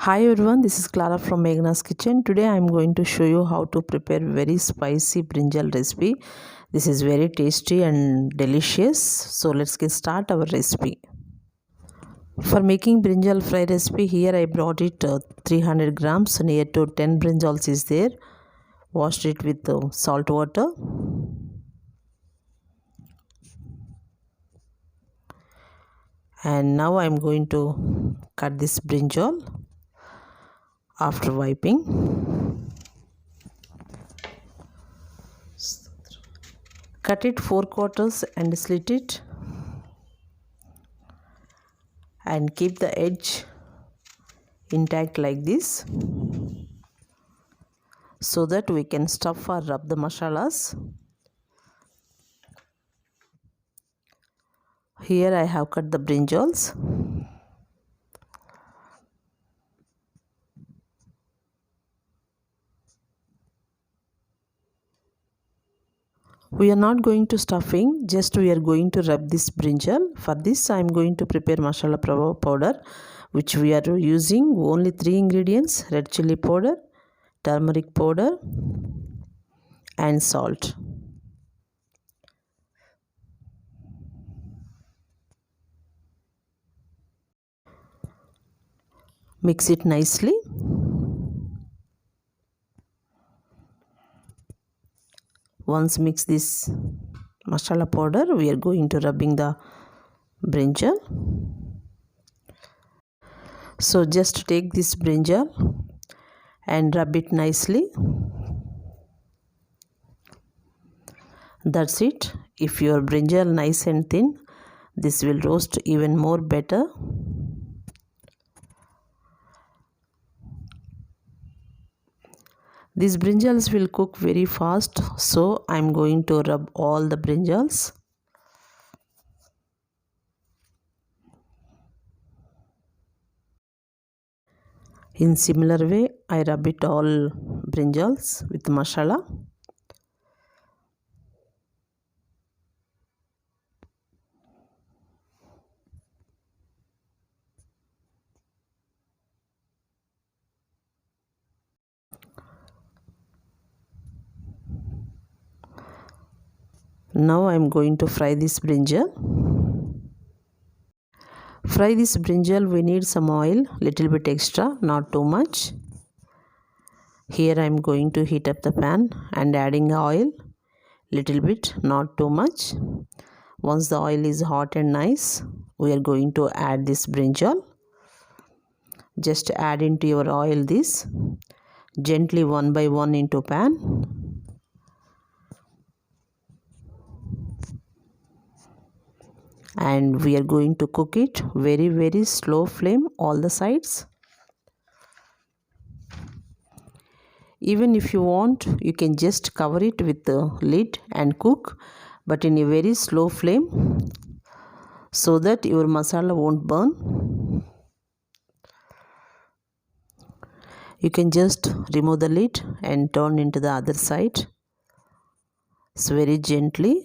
Hi everyone, this is Clara from Meghna's Kitchen. Today I am going to show you how to prepare very spicy brinjal recipe. This is very tasty and delicious. So let's get start our recipe. For making brinjal fry recipe, here I brought it 300 grams, near to 10 brinjals is there. Washed it with salt water. And now I am going to cut this brinjal after wiping. Cut it 4 quarters and slit it, and keep the edge intact like this, so that we can stuff or rub the masalas. Here I have cut the brinjals. We are not going to stuffing, just we are going to rub this brinjal. For this I am going to prepare masala powder, which we are using only 3 ingredients: red chili powder, turmeric powder and salt. Mix it nicely. Once mix this masala powder, we are going to rubbing the brinjal. So just take this brinjal and rub it nicely. That's it. If your brinjal nice and thin, this will roast even more better. These brinjals will cook very fast, so I am going to rub all the brinjals. In similar way, I rub it all brinjals with masala. Now I am going to fry this brinjal. Fry this brinjal, we need some oil, little bit extra, not too much. Here I am going to heat up the pan and adding oil, little bit, not too much. Once the oil is hot and nice, we are going to add this brinjal. Just add into your oil this, gently one by one into pan. And we are going to cook it very slow flame, all the sides. Even if you want, you can just cover it with the lid and cook, but in a very slow flame, so that your masala won't burn. You can just remove the lid and turn into the other side. So very gently.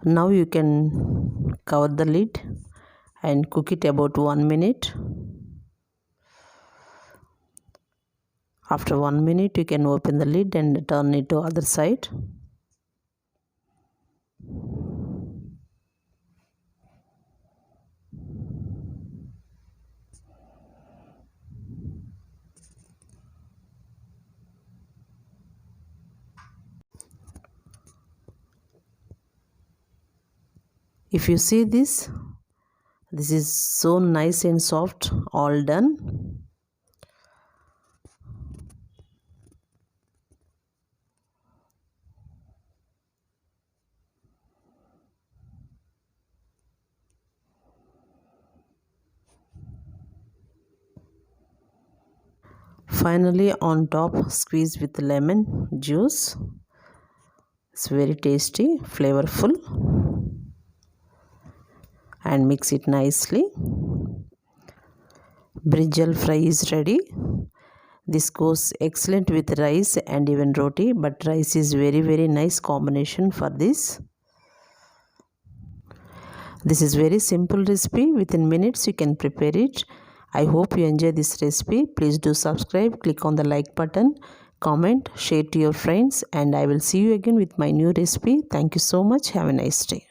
Now you can cover the lid and cook it about 1 minute. After 1 minute, you can open the lid and turn it to other side. If you see this is so nice and soft, all done. Finally, on top, squeeze with lemon juice. It's very tasty, flavorful, and mix it nicely. Brinjal fry is ready. This goes excellent with rice and even roti, but rice is very nice combination for this. This is very simple recipe. Within minutes you can prepare it. I hope you enjoy this recipe. Please do subscribe, click on the like button, comment, share to your friends, and I will see you again with my new recipe. Thank you so much. Have a nice day.